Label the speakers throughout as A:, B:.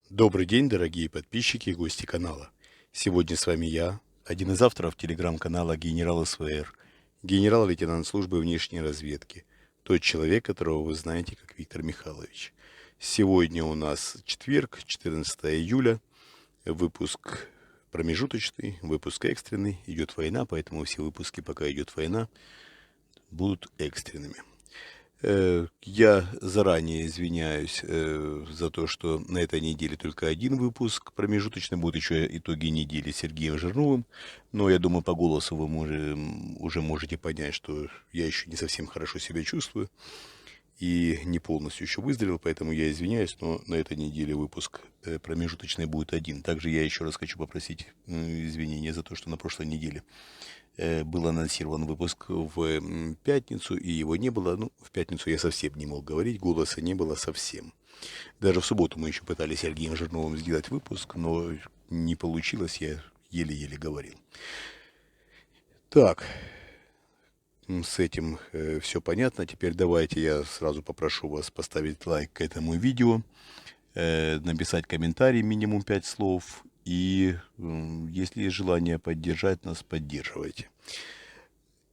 A: Добрый день, дорогие подписчики и гости канала. Сегодня с вами я, один из авторов телеграм-канала «Генерал СВР», генерал-лейтенант службы внешней разведки, тот человек, которого вы знаете как Виктор Михайлович. Сегодня у нас четверг, 14 июля, выпуск промежуточный, выпуск экстренный, идет война, поэтому все выпуски, пока идет война, будут экстренными. Я заранее извиняюсь за то, что на этой неделе только один выпуск промежуточный, будут еще итоги недели с Сергеем Жирновым, но я думаю, по голосу вы уже можете понять, что я еще не совсем хорошо себя чувствую и не полностью еще выздоровел, поэтому я извиняюсь, но на этой неделе выпуск промежуточный будет один. Также я еще раз хочу попросить извинения за то, что на прошлой неделе был анонсирован выпуск в пятницу, и его не было. Ну, в пятницу я совсем не мог говорить, голоса не было совсем. Даже в субботу мы еще пытались с Сергеем Жирновым сделать выпуск, но не получилось, я еле-еле говорил. Так, с этим все понятно. Теперь давайте я сразу попрошу вас поставить лайк к этому видео, написать комментарий минимум 5 слов. И если есть желание поддержать нас, поддерживайте.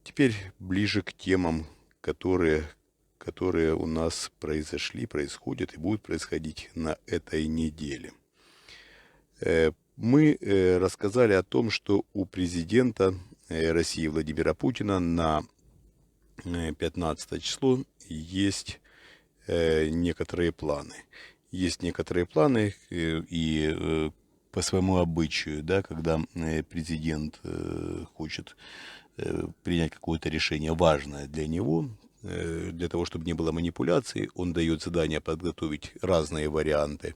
A: Теперь ближе к темам, которые у нас происходят и будут происходить на этой неделе. Мы рассказали о том, что у президента России Владимира Путина на 15 число есть некоторые планы. Есть некоторые планы, и по своему обычаю, да, когда президент хочет принять какое-то решение важное для него, для того, чтобы не было манипуляций, он дает задание подготовить разные варианты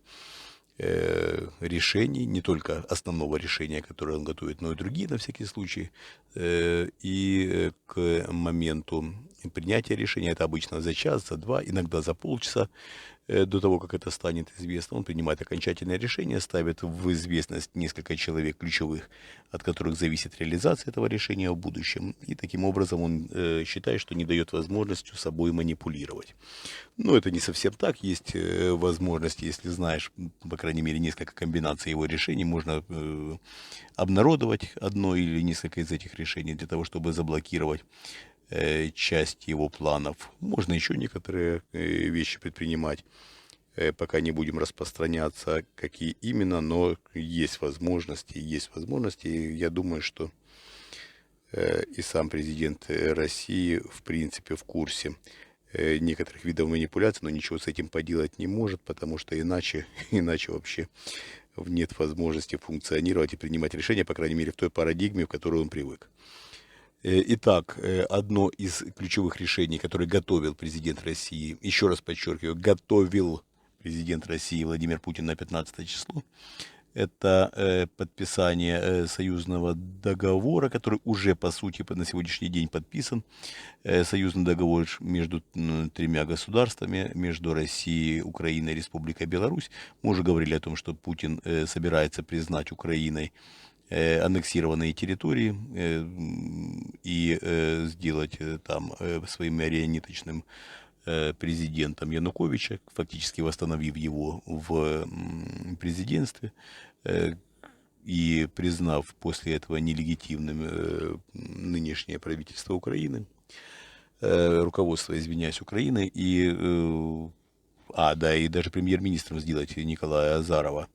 A: решений, не только основного решения, которое он готовит, но и другие на всякий случай. И к моменту принятия решения, это обычно за час, за два, иногда за полчаса, до того, как это станет известно, он принимает окончательное решение, ставит в известность несколько человек ключевых, от которых зависит реализация этого решения в будущем. И таким образом он считает, что не дает возможности собой манипулировать. Но это не совсем так. Есть возможность, если знаешь, по крайней мере, несколько комбинаций его решений, можно обнародовать одно или несколько из этих решений для того, чтобы заблокировать часть его планов. Можно еще некоторые вещи предпринимать, пока не будем распространяться, какие именно, но есть возможности, есть возможности. Я думаю, что и сам президент России, в принципе, в курсе некоторых видов манипуляций, но ничего с этим поделать не может, потому что иначе вообще нет возможности функционировать и принимать решения, по крайней мере, в той парадигме, в которой он привык. Итак, одно из ключевых решений, которое готовил президент России, еще раз подчеркиваю, готовил президент России Владимир Путин на 15 число, это подписание союзного договора, который уже, по сути, на сегодняшний день подписан. Союзный договор между тремя государствами, между Россией, Украиной и Республикой Беларусь. Мы уже говорили о том, что Путин собирается признать Украиной аннексированные территории и сделать там своим марионеточным президентом Януковича, фактически восстановив его в президентстве и признав после этого нелегитимным нынешнее правительство Украины, руководство, извиняюсь, Украины, и даже премьер-министром сделать Николая Азарова.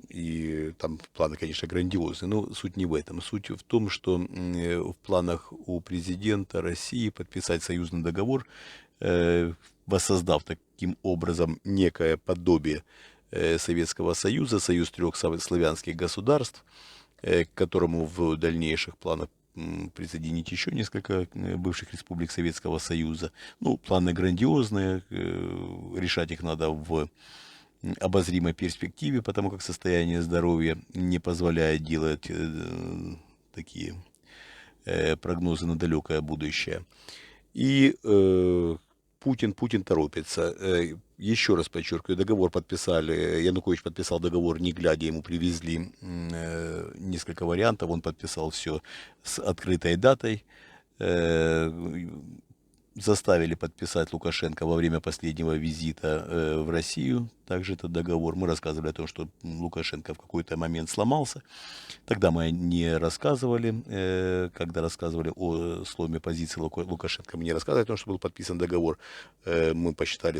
A: И там планы, конечно, грандиозные, но суть не в этом. Суть в том, что в планах у президента России подписать союзный договор, воссоздав таким образом некое подобие Советского Союза, союз трех славянских государств, к которому в дальнейших планах присоединить еще несколько бывших республик Советского Союза. Ну, планы грандиозные, решать их надо в обозримой перспективе, потому как состояние здоровья не позволяет делать такие прогнозы на далекое будущее. И Путин торопится. Еще раз подчеркиваю, договор подписали, Янукович подписал договор, не глядя, ему привезли несколько вариантов, он подписал все с открытой датой. заставили подписать Лукашенко во время последнего визита в Россию. Также этот договор. Мы рассказывали о том, что Лукашенко в какой-то момент сломался. Тогда мы не рассказывали, когда рассказывали о сломе позиции Лукашенко, мы не рассказывали о том, что был подписан договор. Мы посчитали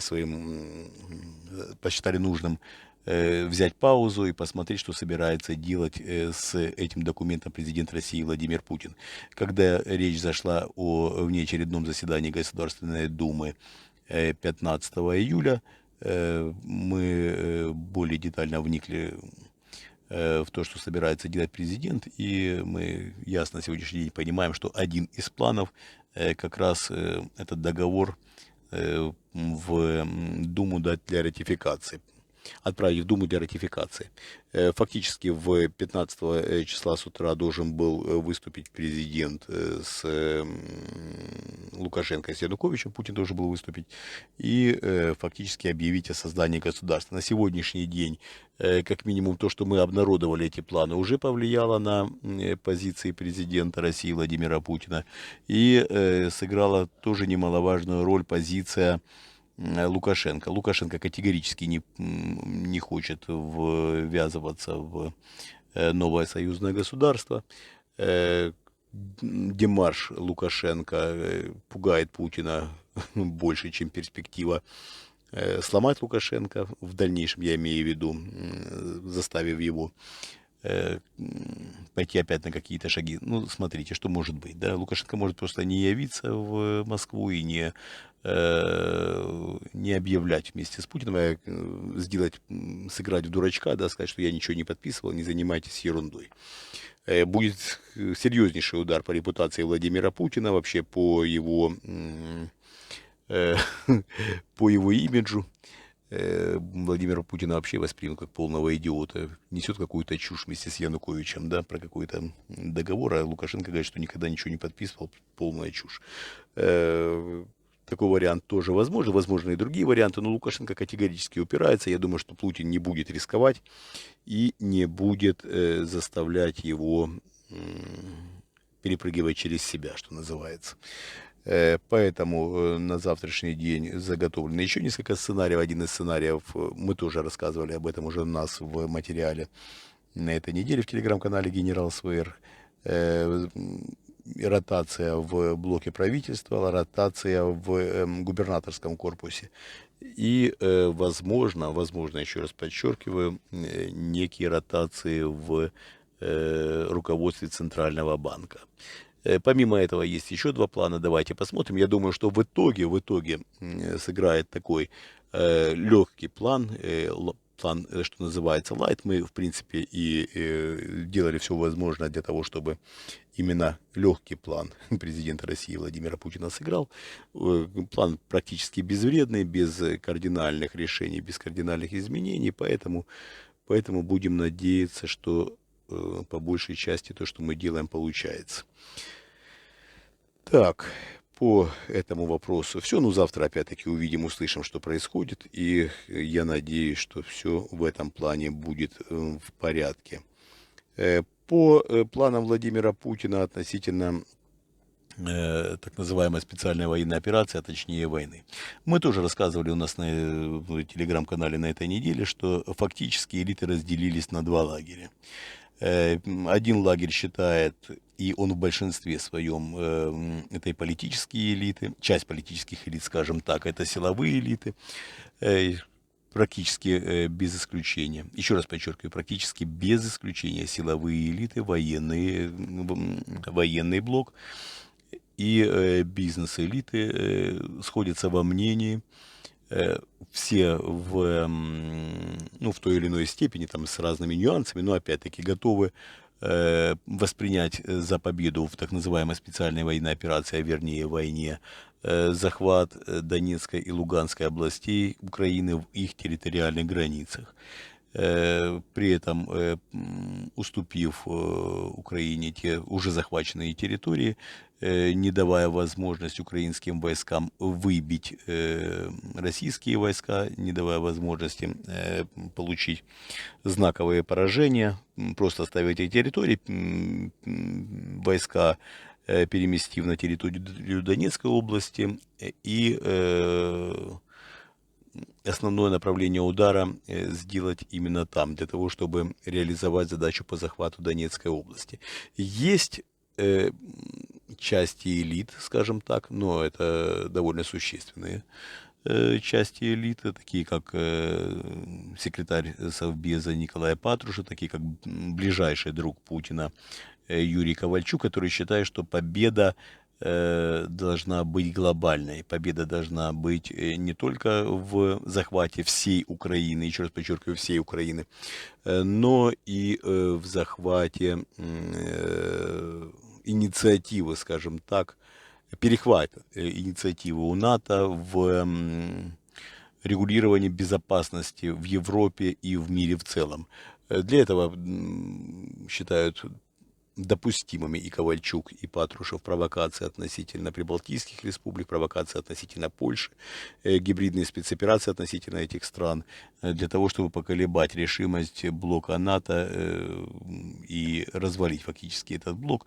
A: нужным взять паузу и посмотреть, что собирается делать с этим документом президент России Владимир Путин. Когда речь зашла о внеочередном заседании Государственной Думы 15 июля, мы более детально вникли в то, что собирается делать президент, и мы ясно на сегодняшний день понимаем, что один из планов как раз этот договор в Думу дать для ратификации. Отправить в Думу для ратификации. Фактически в 15 числа с утра должен был выступить президент с Лукашенко и с Януковичем, Путин должен был выступить, и фактически объявить о создании государства. На сегодняшний день, как минимум, то, что мы обнародовали эти планы, уже повлияло на позиции президента России Владимира Путина, и сыграла тоже немаловажную роль позиция Лукашенко. Лукашенко категорически не хочет ввязываться в новое союзное государство. Демарш Лукашенко пугает Путина больше, чем перспектива сломать Лукашенко. В дальнейшем, я имею в виду, заставив его пойти опять на какие-то шаги. Ну, смотрите, что может быть. Да? Лукашенко может просто не явиться в Москву и не объявлять вместе с Путиным, а сыграть в дурачка, да, сказать, что я ничего не подписывал, не занимайтесь ерундой. Будет серьезнейший удар по репутации Владимира Путина, вообще по его имиджу. Владимира Путина вообще воспримут как полного идиота, несет какую-то чушь вместе с Януковичем, да, про какой-то договор, а Лукашенко говорит, что никогда ничего не подписывал, полная чушь. Такой вариант тоже возможен, возможны и другие варианты, но Лукашенко категорически упирается. Я думаю, что Путин не будет рисковать и не будет заставлять его перепрыгивать через себя, что называется. Поэтому на завтрашний день заготовлено еще несколько сценариев. Один из сценариев, мы тоже рассказывали об этом уже у нас в материале на этой неделе в телеграм-канале «Генерал СВР». Ротация в блоке правительства, ротация в губернаторском корпусе. И, возможно, еще раз подчеркиваю, некие ротации в руководстве Центрального банка. Помимо этого есть еще два плана. Давайте посмотрим. Я думаю, что в итоге сыграет такой легкий план, что называется, light. Мы, в принципе, и делали все возможное для того, чтобы именно легкий план президента России Владимира Путина сыграл. План практически безвредный, без кардинальных решений, без кардинальных изменений. Поэтому будем надеяться, что по большей части то, что мы делаем, получается. Так, по этому вопросу все. Ну, завтра опять-таки увидим, услышим, что происходит. И я надеюсь, что все в этом плане будет в порядке. По планам Владимира Путина относительно так называемой специальной военной операции, а точнее войны. Мы тоже рассказывали у нас в телеграм-канале на этой неделе, что фактически элиты разделились на два лагеря. Один лагерь считает, и он в большинстве своем, это и политические элиты, часть политических элит, скажем так, это силовые элиты, практически без исключения. Еще раз подчеркиваю, практически без исключения силовые элиты, военный блок и бизнес-элиты сходятся во мнении. Все в той или иной степени, там, с разными нюансами, но опять-таки готовы воспринять за победу в так называемой специальной военной операции, а вернее войне, захват Донецкой и Луганской областей Украины в их территориальных границах. При этом уступив Украине те уже захваченные территории, не давая возможность украинским войскам выбить российские войска, не давая возможности получить знаковые поражения, просто оставить эти территории, войска переместив на территорию Донецкой области, и основное направление удара сделать именно там, для того, чтобы реализовать задачу по захвату Донецкой области. Есть части элит, скажем так, но это довольно существенные части элиты, такие как секретарь Совбеза Николай Патрушев, такие как ближайший друг Путина Юрий Ковальчук, который считает, что победа должна быть глобальной. Победа должна быть не только в захвате всей Украины, еще раз подчеркиваю, всей Украины, но и в захвате инициативы, скажем так, перехват инициативы у НАТО в регулировании безопасности в Европе и в мире в целом. Для этого считают допустимыми и Ковальчук, и Патрушев провокации относительно прибалтийских республик, провокации относительно Польши, гибридные спецоперации относительно этих стран, для того, чтобы поколебать решимость блока НАТО и развалить фактически этот блок.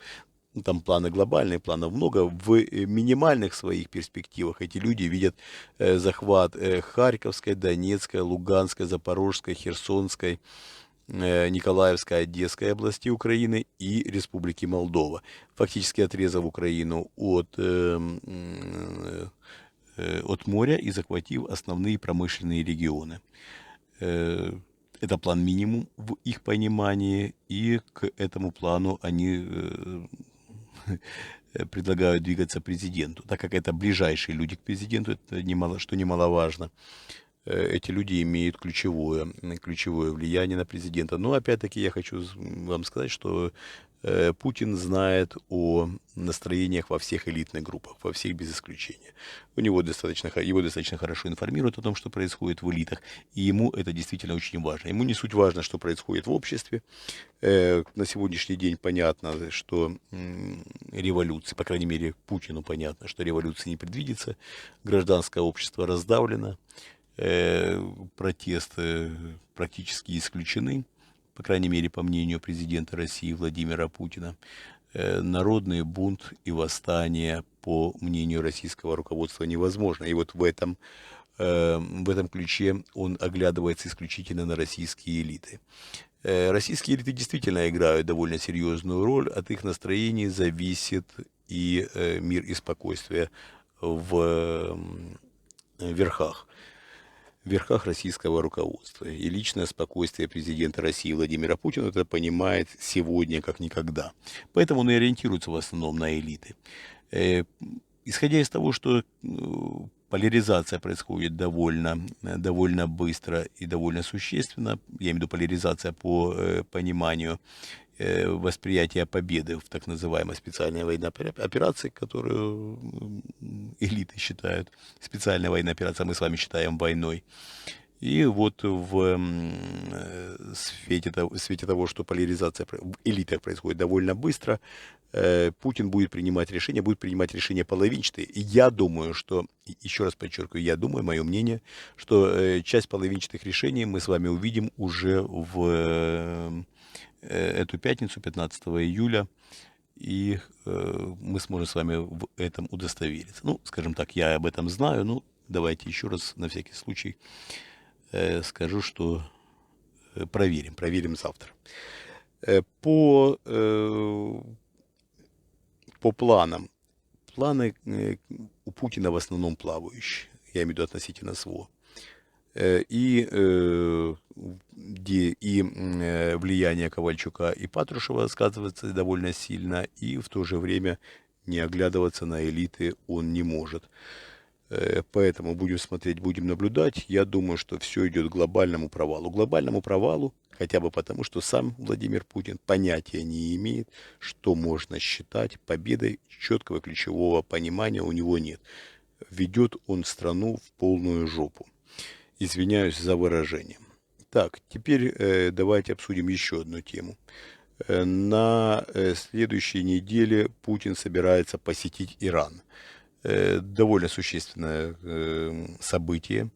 A: Там планы глобальные, планов много. В минимальных своих перспективах эти люди видят захват Харьковской, Донецкой, Луганской, Запорожской, Херсонской, Николаевской, Одесской области Украины и Республики Молдова, фактически отрезав Украину от моря и захватив основные промышленные регионы. Это план минимум в их понимании, и к этому плану они предлагают двигаться президенту, так как это ближайшие люди к президенту, это что немаловажно. Эти люди имеют ключевое влияние на президента. Но опять-таки я хочу вам сказать, что Путин знает о настроениях во всех элитных группах, во всех без исключения. Его достаточно хорошо информируют о том, что происходит в элитах, и ему это действительно очень важно. Ему не суть важно, что происходит в обществе. На сегодняшний день понятно, что революции, по крайней мере Путину понятно, что революции не предвидится, гражданское общество раздавлено, протесты практически исключены, по крайней мере, по мнению президента России Владимира Путина. Народный бунт и восстание, по мнению российского руководства, невозможно. И вот в этом ключе он оглядывается исключительно на российские элиты. Российские элиты действительно играют довольно серьезную роль, от их настроений зависит и мир и спокойствие в верхах российского руководства. И личное спокойствие президента России Владимира Путина это понимает сегодня как никогда. Поэтому он и ориентируется в основном на элиты. Исходя из того, что поляризация происходит довольно быстро и довольно существенно, я имею в виду поляризация по пониманию восприятия победы в так называемой специальной военной операции, которую элиты считают специальной военной операцией, мы с вами считаем войной. И вот в свете того, что поляризация в элитах происходит довольно быстро, Путин будет принимать решения половинчатые. И я думаю, что, еще раз подчеркиваю, мое мнение, что часть половинчатых решений мы с вами увидим уже в эту пятницу, 15 июля, и мы сможем с вами в этом удостовериться. Ну, скажем так, я об этом знаю, но давайте еще раз на всякий случай скажу, что проверим завтра. По планам. Планы у Путина в основном плавающие, я имею в виду относительно СВО. И влияние Ковальчука и Патрушева сказывается довольно сильно, и в то же время не оглядываться на элиты он не может. Поэтому будем наблюдать. Я думаю, что все идет к глобальному провалу, хотя бы потому, что сам Владимир Путин понятия не имеет, что можно считать победой, четкого ключевого понимания у него нет. Ведет он страну в полную жопу. Извиняюсь за выражение. Так, теперь давайте обсудим еще одну тему. На следующей неделе Путин собирается посетить Иран. Довольно существенное событие.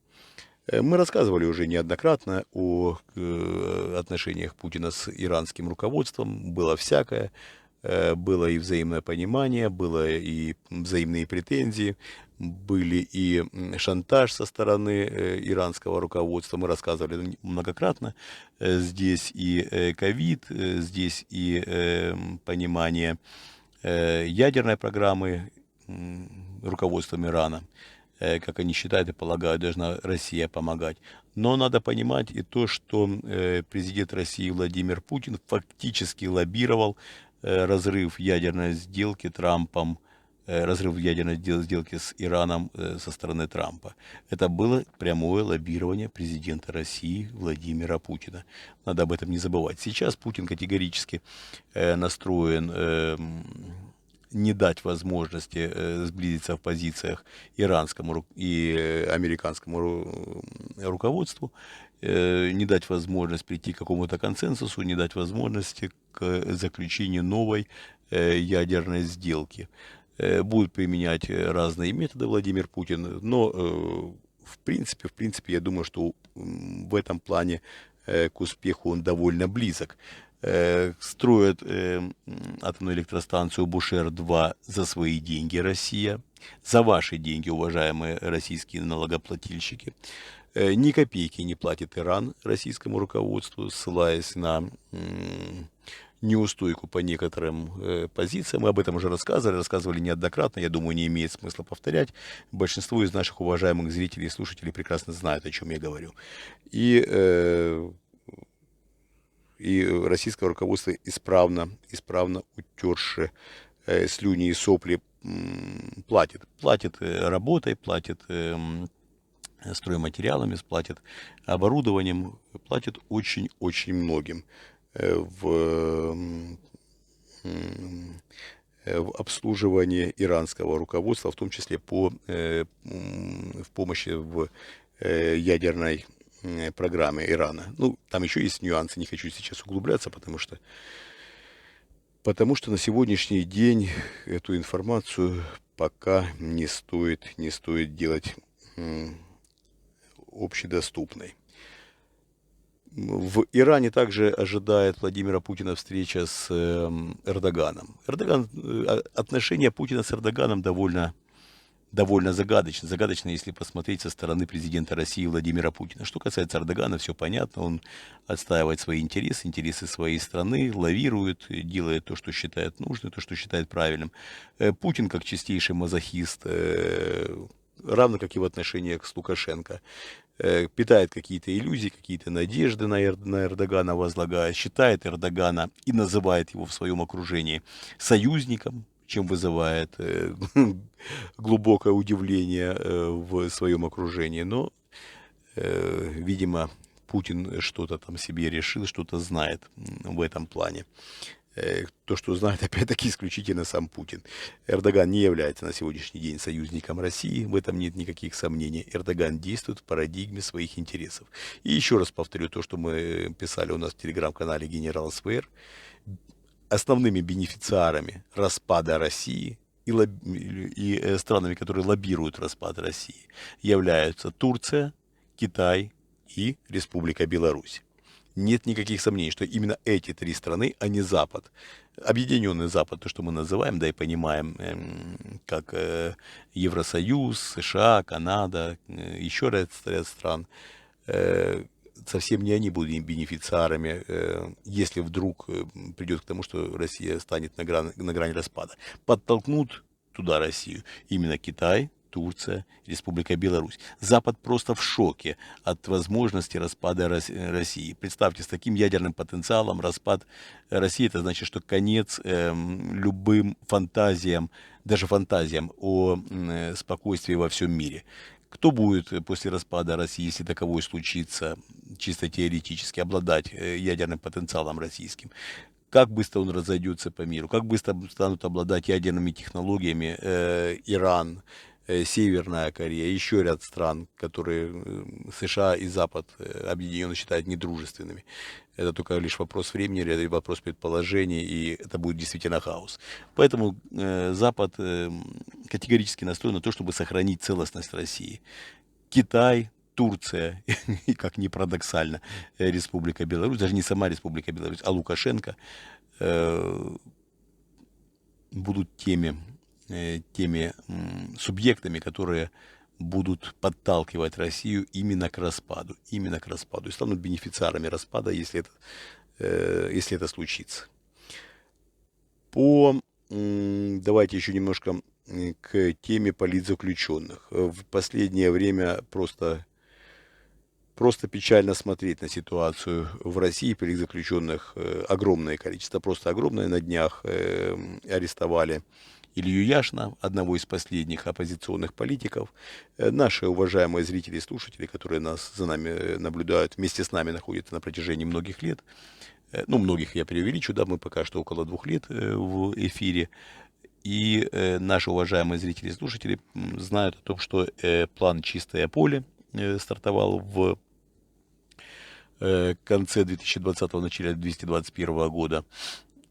A: Мы рассказывали уже неоднократно о отношениях Путина с иранским руководством. Было всякое. было и взаимное понимание, было и взаимные претензии, были и шантаж со стороны иранского руководства. Мы рассказывали многократно. Здесь и ковид, здесь и понимание ядерной программы руководством Ирана. Как они считают и полагают, должна Россия помогать. Но надо понимать и то, что президент России Владимир Путин фактически лоббировал разрыв ядерной сделки Трампом, разрыв ядерной сделки с Ираном со стороны Трампа. Это было прямое лоббирование президента России Владимира Путина. Надо об этом не забывать. Сейчас Путин категорически настроен не дать возможности сблизиться в позициях иранскому и американскому руководству, не дать возможность прийти к какому-то консенсусу, не дать возможности к заключению новой ядерной сделки. Будут применять разные методы Владимир Путин, но в принципе, я думаю, что в этом плане к успеху он довольно близок. Строят атомную электростанцию Бушер-2 за свои деньги Россия, за ваши деньги, уважаемые российские налогоплательщики. Ни копейки не платит Иран российскому руководству, ссылаясь на неустойку по некоторым позициям. Мы об этом уже рассказывали неоднократно, я думаю, не имеет смысла повторять. Большинство из наших уважаемых зрителей и слушателей прекрасно знают, о чем я говорю. И российское руководство исправно утерши слюни и сопли платит работой, платит стройматериалами, платит оборудованием, платит очень многим в обслуживании иранского руководства, в том числе в помощи в ядерной программе Ирана. Ну, там еще есть нюансы, не хочу сейчас углубляться, потому что на сегодняшний день эту информацию пока не стоит делать общедоступной. В Иране также ожидает Владимира Путина встреча с Эрдоганом. Отношения Путина с Эрдоганом довольно загадочно, если посмотреть со стороны президента России Владимира Путина. Что касается Эрдогана, все понятно, он отстаивает свои интересы своей страны, лавирует, делает то, что считает нужным, то, что считает правильным. Путин, как чистейший мазохист, равно как и в отношениях с Лукашенко, питает какие-то иллюзии, какие-то надежды на Эрдогана возлагая, считает Эрдогана и называет его в своем окружении союзником, чем вызывает глубокое удивление в своем окружении. Но, видимо, Путин что-то там себе решил, что-то знает в этом плане. То, что знает, опять-таки, исключительно сам Путин. Эрдоган не является на сегодняшний день союзником России, в этом нет никаких сомнений. Эрдоган действует в парадигме своих интересов. И еще раз повторю то, что мы писали у нас в телеграм-канале «Генерал СВР». Основными бенефициарами распада России и странами, которые лоббируют распад России, являются Турция, Китай и Республика Беларусь. Нет никаких сомнений, что именно эти три страны, а не Запад, объединенный Запад, то, что мы называем, да и понимаем, как Евросоюз, США, Канада, еще ряд стран, совсем не они будут бенефициарами, если вдруг придет к тому, что Россия станет на грани распада. Подтолкнут туда Россию именно Китай, Турция, Республика Беларусь. Запад просто в шоке от возможности распада России. Представьте, с таким ядерным потенциалом распад России, это значит, что конец любым фантазиям, даже фантазиям о спокойствии во всем мире. Кто будет после распада России, если таковой случится, чисто теоретически, обладать ядерным потенциалом российским? Как быстро он разойдется по миру? Как быстро станут обладать ядерными технологиями Иран, Северная Корея, еще ряд стран, которые США и Запад объединенно считают недружественными. Это только лишь вопрос времени, вопрос предположений, и это будет действительно хаос. Поэтому Запад категорически настроен на то, чтобы сохранить целостность России. Китай, Турция, и, как ни парадоксально, Республика Беларусь, даже не сама Республика Беларусь, а Лукашенко, будут теми субъектами, которые будут подталкивать Россию именно к распаду, и станут бенефициарами распада, если это случится. Давайте еще немножко к теме политзаключенных. В последнее время просто печально смотреть на ситуацию в России. Политзаключенных огромное количество, просто огромное. На днях арестовали Илью Яшина, одного из последних оппозиционных политиков. Наши уважаемые зрители и слушатели, которые за нами наблюдают, вместе с нами находятся на протяжении многих лет. Ну, многих я преувеличу, да, мы пока что около 2 лет в эфире. И наши уважаемые зрители и слушатели знают о том, что план «Чистое поле» стартовал в конце 2020-го, начале 2021 года.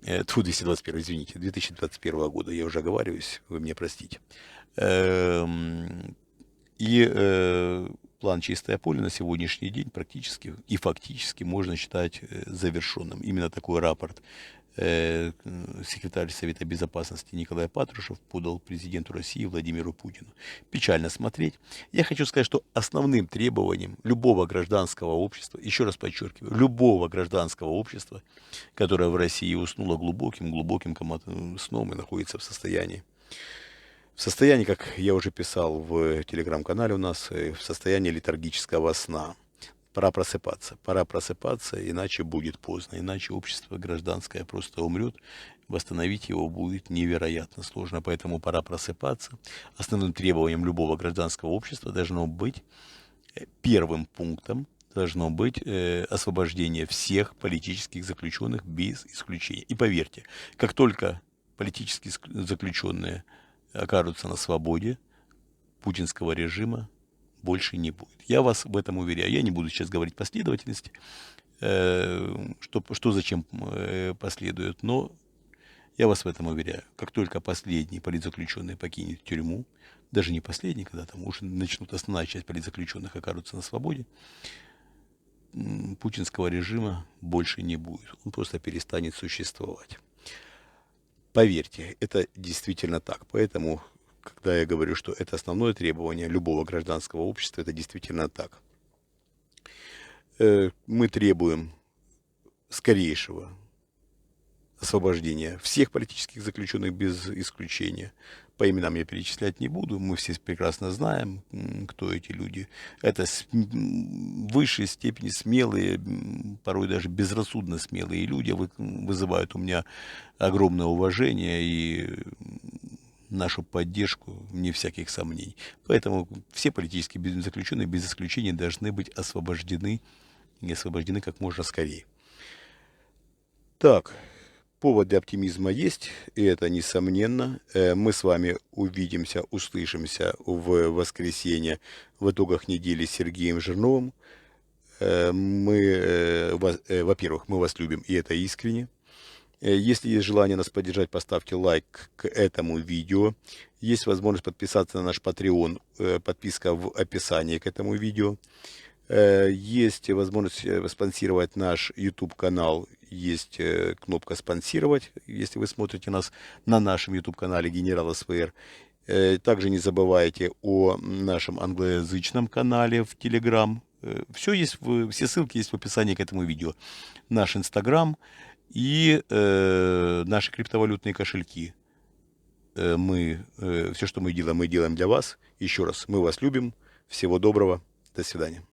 A: 2021, извините, 2021 года, я уже оговариваюсь, вы меня простите. И план «Чистое поле» на сегодняшний день практически и фактически можно считать завершенным. Именно такой рапорт секретарь Совета Безопасности Николай Патрушев подал президенту России Владимиру Путину. Печально смотреть. Я хочу сказать, что основным требованием любого гражданского общества, еще раз подчеркиваю, любого гражданского общества, которое в России уснуло глубоким сном и находится в состоянии, как я уже писал в телеграм-канале у нас, в состоянии летаргического сна. Пора просыпаться, иначе будет поздно, иначе общество гражданское просто умрет, восстановить его будет невероятно сложно, поэтому пора просыпаться. Основным требованием любого гражданского общества должно быть, первым пунктом должно быть освобождение всех политических заключенных без исключения. И поверьте, как только политические заключенные окажутся на свободе, путинского режима больше не будет. Я вас в этом уверяю. Я не буду сейчас говорить последовательности, что зачем последует, но я вас в этом уверяю. Как только последний политзаключенный покинет тюрьму, даже не последний, когда там уже начнут основная часть политзаключенных окажутся на свободе, путинского режима больше не будет. Он просто перестанет существовать. Поверьте, это действительно так. Поэтому, когда я говорю, что это основное требование любого гражданского общества, это действительно так. Мы требуем скорейшего освобождения всех политических заключенных без исключения. По именам я перечислять не буду, мы все прекрасно знаем, кто эти люди. Это в высшей степени смелые, порой даже безрассудно смелые люди, вызывают у меня огромное уважение и нашу поддержку, вне всяких сомнений. Поэтому все политические заключенные без исключения должны быть освобождены, и освобождены как можно скорее. Так, повод для оптимизма есть, и это несомненно. Мы с вами увидимся, услышимся в воскресенье в итогах недели с Сергеем Жирновым. Во-первых, мы вас любим, и это искренне. Если есть желание нас поддержать, поставьте лайк к этому видео. Есть возможность подписаться на наш Patreon, подписка в описании к этому видео. Есть возможность спонсировать наш YouTube-канал, есть кнопка «Спонсировать», если вы смотрите нас на нашем YouTube-канале «Генерал СВР». Также не забывайте о нашем англоязычном канале в Telegram. Все ссылки есть в описании к этому видео. Наш Instagram и наши криптовалютные кошельки. Все, что мы делаем для вас. Еще раз, мы вас любим. Всего доброго. До свидания.